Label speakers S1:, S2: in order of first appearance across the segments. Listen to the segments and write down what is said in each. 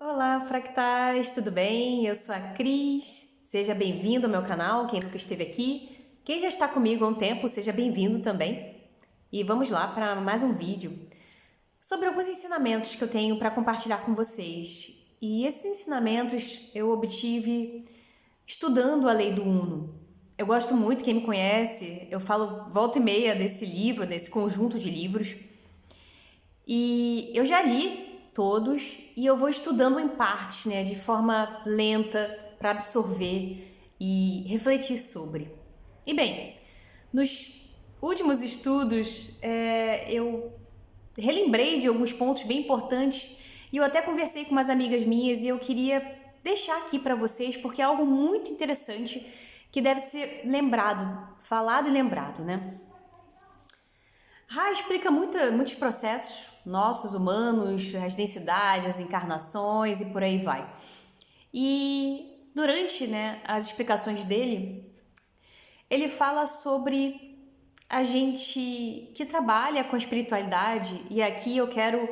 S1: Olá, fractais, tudo bem? Eu sou a Cris. Seja bem-vindo ao meu canal, quem nunca esteve aqui. Quem já está comigo há um tempo, seja bem-vindo também. E vamos lá para mais um vídeo sobre alguns ensinamentos que eu tenho para compartilhar com vocês. E esses ensinamentos eu obtive estudando a Lei do Uno. Eu gosto muito, quem me conhece, eu falo volta e meia desse livro, desse conjunto de livros. E eu já li todos e eu vou estudando em partes, né, de forma lenta para absorver e refletir sobre. E bem, nos últimos estudos eu relembrei de alguns pontos bem importantes e eu até conversei com umas amigas minhas e eu queria deixar aqui para vocês porque é algo muito interessante que deve ser lembrado, falado e lembrado, né? Ra explica muitos processos nossos, humanos, as densidades, as encarnações e por aí vai. E durante, né, as explicações dele, ele fala sobre a gente que trabalha com a espiritualidade, e aqui eu quero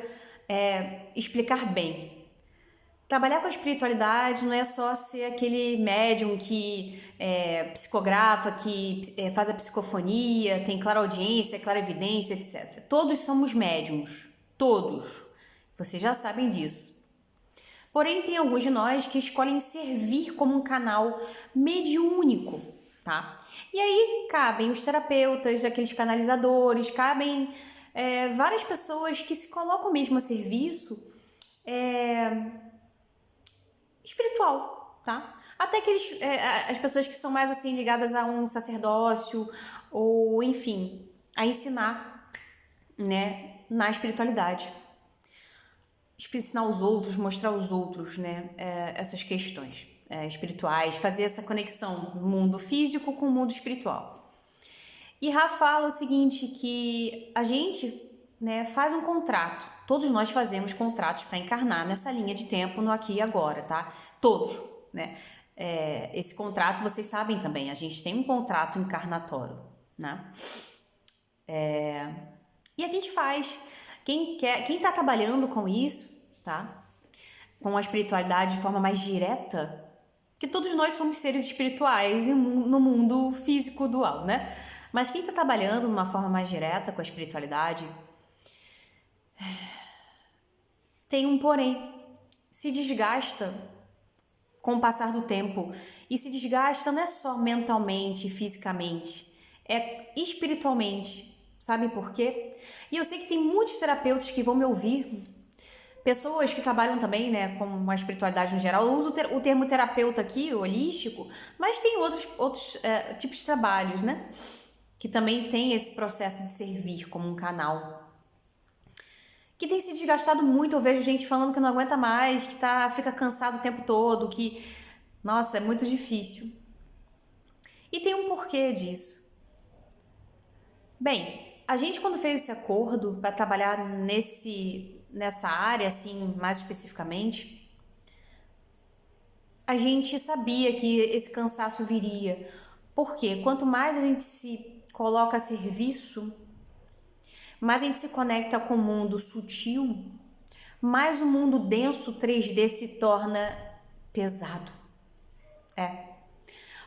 S1: explicar bem. Trabalhar com a espiritualidade não é só ser aquele médium que psicografa, que faz a psicofonia, tem clareaudiência, clarevidência, etc. Todos somos médiums, todos. Vocês já sabem disso. Porém, tem alguns de nós que escolhem servir como um canal mediúnico, tá? E aí cabem os terapeutas, aqueles canalizadores, cabem várias pessoas que se colocam mesmo a serviço espiritual, tá? Até aqueles, as pessoas que são mais assim ligadas a um sacerdócio ou, enfim, a ensinar, né, na espiritualidade. Ensinar os outros, mostrar aos outros, né, essas questões espirituais, fazer essa conexão do mundo físico com o mundo espiritual. E Ra fala o seguinte, que a gente, né, faz um contrato. Todos nós fazemos contratos para encarnar nessa linha de tempo no aqui e agora, tá? Todos, né? Esse contrato, vocês sabem também, a gente tem um contrato encarnatório, né? E a gente faz. Quem tá trabalhando com isso, tá? Com a espiritualidade de forma mais direta, que todos nós somos seres espirituais no mundo físico dual, né? Mas quem tá trabalhando de uma forma mais direta com a espiritualidade tem um porém, se desgasta com o passar do tempo. E se desgasta não é só mentalmente, fisicamente, é espiritualmente. Sabe por quê? E eu sei que tem muitos terapeutas que vão me ouvir, pessoas que trabalham também, né, com a espiritualidade no geral. Eu uso o termo terapeuta aqui, holístico, mas tem outros tipos de trabalhos, né, que também tem esse processo de servir como um canal. Que tem se desgastado muito, eu vejo gente falando que não aguenta mais, que fica cansado o tempo todo, que, nossa, é muito difícil. E tem um porquê disso. Bem, a gente quando fez esse acordo para trabalhar nessa área, assim, mais especificamente, a gente sabia que esse cansaço viria. Porque quanto mais a gente se coloca a serviço, mais a gente se conecta com o mundo sutil, mais o mundo denso 3D se torna pesado.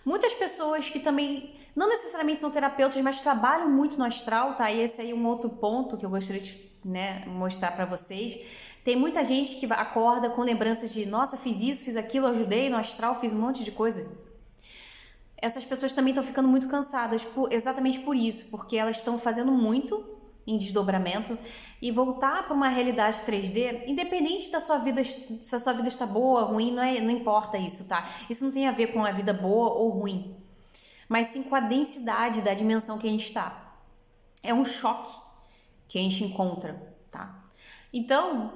S1: Muitas pessoas que também não necessariamente são terapeutas, mas trabalham muito no astral, tá? E esse aí é um outro ponto que eu gostaria de, né, mostrar para vocês. Tem muita gente que acorda com lembranças de, nossa, fiz isso, fiz aquilo, ajudei no astral, fiz um monte de coisa. Essas pessoas também estão ficando muito cansadas, exatamente por isso, porque elas estão fazendo muito em desdobramento e voltar para uma realidade 3D, independente da sua vida, se a sua vida está boa, ruim, não importa isso, tá? Isso não tem a ver com a vida boa ou ruim, mas sim com a densidade da dimensão que a gente está. É um choque que a gente encontra, tá? Então,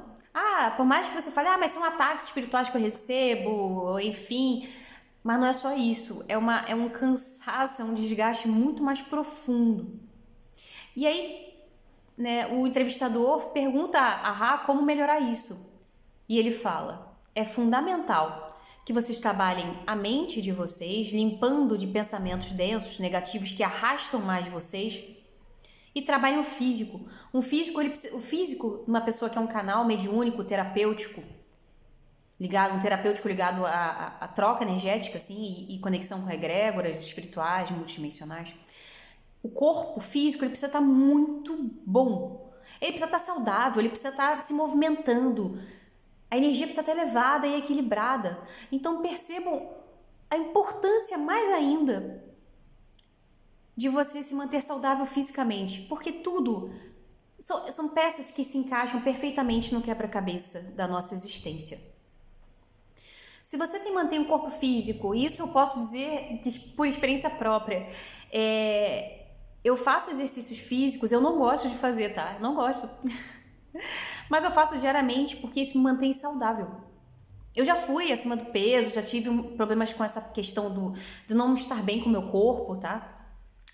S1: por mais que você fale, mas são ataques espirituais que eu recebo, enfim, mas não é só isso, é um cansaço, é um desgaste muito mais profundo. E aí, né, o entrevistador pergunta a Ra como melhorar isso. E ele fala, é fundamental que vocês trabalhem a mente de vocês, limpando de pensamentos densos, negativos, que arrastam mais vocês, e trabalhem o físico. O físico, uma pessoa que é um canal mediúnico, terapêutico, ligado, um terapêutico ligado à troca energética, assim, e conexão com egrégoras espirituais, multidimensionais. O corpo físico, ele precisa estar muito bom. Ele precisa estar saudável, ele precisa estar se movimentando. A energia precisa estar elevada e equilibrada. Então percebam a importância mais ainda de você se manter saudável fisicamente, porque tudo são peças que se encaixam perfeitamente no quebra-cabeça da nossa existência. Se você tem mantém um corpo físico, isso eu posso dizer por experiência própria, eu faço exercícios físicos, eu não gosto de fazer, tá? Eu não gosto. Mas eu faço diariamente porque isso me mantém saudável. Eu já fui acima do peso, já tive problemas com essa questão de não estar bem com o meu corpo, tá?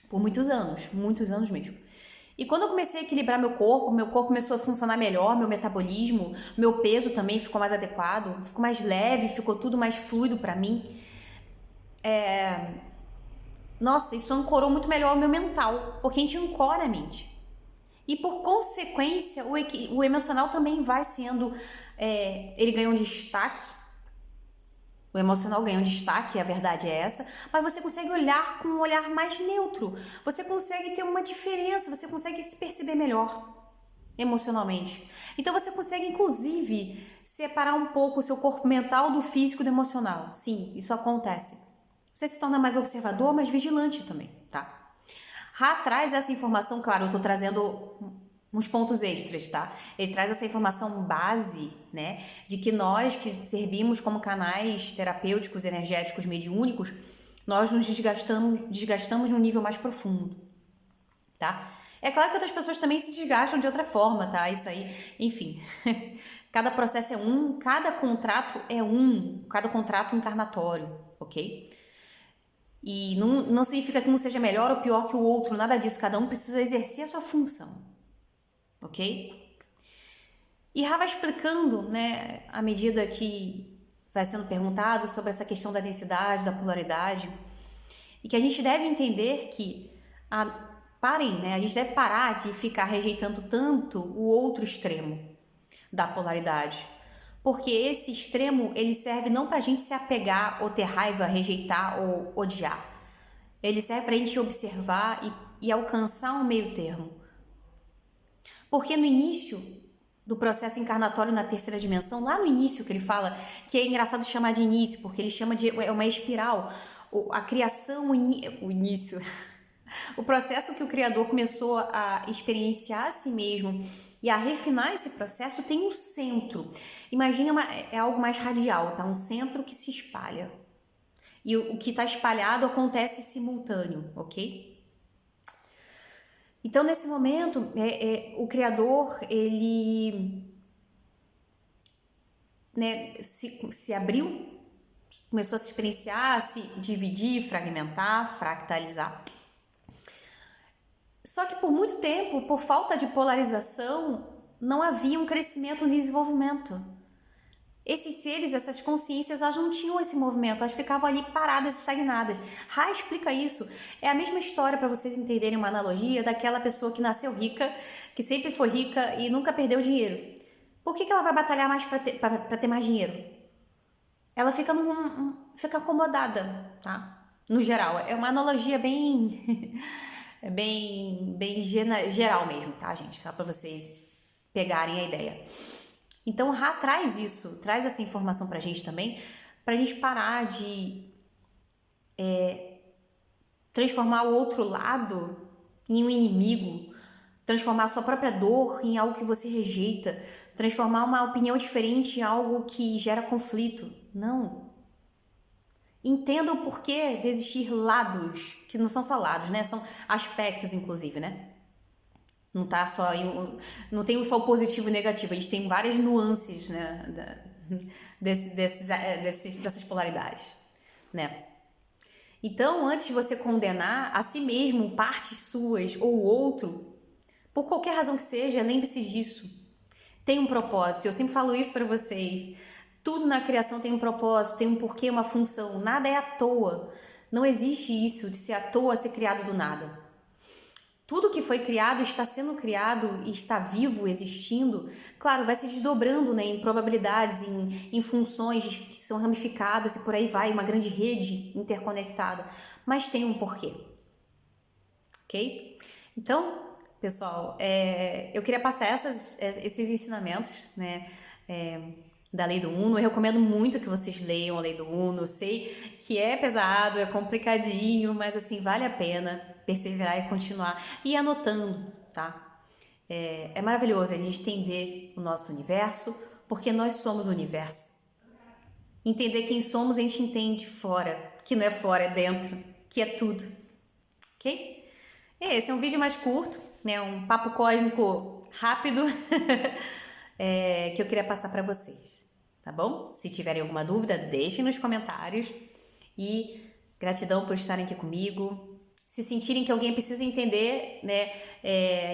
S1: Por muitos anos mesmo. E quando eu comecei a equilibrar meu corpo começou a funcionar melhor, meu metabolismo, meu peso também ficou mais adequado, ficou mais leve, ficou tudo mais fluido pra mim. Nossa, isso ancorou muito melhor o meu mental, porque a gente ancora a mente. E por consequência, o emocional também vai sendo, ele ganha um destaque. O emocional ganha um destaque, a verdade é essa, mas você consegue olhar com um olhar mais neutro, você consegue ter uma diferença, você consegue se perceber melhor emocionalmente. Então você consegue, inclusive, separar um pouco o seu corpo mental do físico e do emocional. Sim, isso acontece. Você se torna mais observador, mais vigilante também, tá? Ra traz essa informação, claro, eu tô trazendo uns pontos extras, tá? Ele traz essa informação base, né, de que nós que servimos como canais terapêuticos, energéticos, mediúnicos, nós nos desgastamos num nível mais profundo, tá? É claro que outras pessoas também se desgastam de outra forma, tá? Isso aí, enfim. Cada processo é cada contrato é cada contrato encarnatório, ok? E não significa que um seja melhor ou pior que o outro, nada disso. Cada um precisa exercer a sua função. Ok? E Ra vai explicando, né, à medida que vai sendo perguntado sobre essa questão da densidade, da polaridade, e que a gente deve entender que a gente deve parar de ficar rejeitando tanto o outro extremo da polaridade, porque esse extremo ele serve não para a gente se apegar ou ter raiva, rejeitar ou odiar, ele serve para a gente observar e alcançar um meio termo. Porque no início do processo encarnatório na terceira dimensão, lá no início que ele fala, que é engraçado chamar de início, porque ele chama de uma espiral, a criação, o início, o processo que o Criador começou a experienciar a si mesmo e a refinar esse processo tem um centro. Imagina, é algo mais radial, tá? Um centro que se espalha. E o que está espalhado acontece simultâneo, ok? Então, nesse momento, o Criador, ele, né, se abriu, começou a se experienciar, a se dividir, fragmentar, fractalizar. Só que por muito tempo, por falta de polarização, não havia um crescimento, um desenvolvimento. Esses seres, essas consciências, elas não tinham esse movimento, elas ficavam ali paradas, estagnadas. Ra explica isso. É a mesma história, para vocês entenderem uma analogia, daquela pessoa que nasceu rica, que sempre foi rica e nunca perdeu dinheiro. Por que ela vai batalhar mais para ter mais dinheiro? Ela fica acomodada, tá? No geral, é uma analogia bem geral mesmo, tá, gente? Só para vocês pegarem a ideia. Então, Ra traz isso, traz essa informação pra gente também, pra gente parar de transformar o outro lado em um inimigo, transformar a sua própria dor em algo que você rejeita, transformar uma opinião diferente em algo que gera conflito. Não. Entenda o porquê de existir lados, que não são só lados, né? São aspectos, inclusive, né? Não tá só não tem só o positivo e o negativo, a gente tem várias nuances, né, dessas polaridades, né? Então, antes de você condenar a si mesmo, partes suas ou o outro, por qualquer razão que seja, lembre-se disso. Tem um propósito, eu sempre falo isso para vocês. Tudo na criação tem um propósito, tem um porquê, uma função, nada é à toa. Não existe isso de ser à toa, ser criado do nada. tudo que foi criado está sendo criado e está vivo, existindo, claro, vai se desdobrando, né, em probabilidades, em funções que são ramificadas e por aí vai, uma grande rede interconectada, mas tem um porquê, ok? Então, pessoal, eu queria passar esses ensinamentos, né, da Lei do Uno. Eu recomendo muito que vocês leiam a Lei do Uno. Eu sei que é pesado, é complicadinho, mas assim, vale a pena perseverar e continuar. E ir anotando, tá? É maravilhoso a gente entender o nosso universo, porque nós somos o universo. Entender quem somos, a gente entende fora, que não é fora, é dentro, que é tudo, ok? Esse é um vídeo mais curto, né? Um papo cósmico rápido que eu queria passar para vocês, tá bom? Se tiverem alguma dúvida, deixem nos comentários e gratidão por estarem aqui comigo. Se sentirem que alguém precisa entender, né,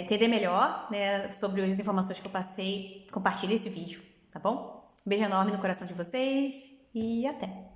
S1: entender melhor, né, sobre as informações que eu passei, compartilhe esse vídeo, tá bom? Beijo enorme no coração de vocês e até!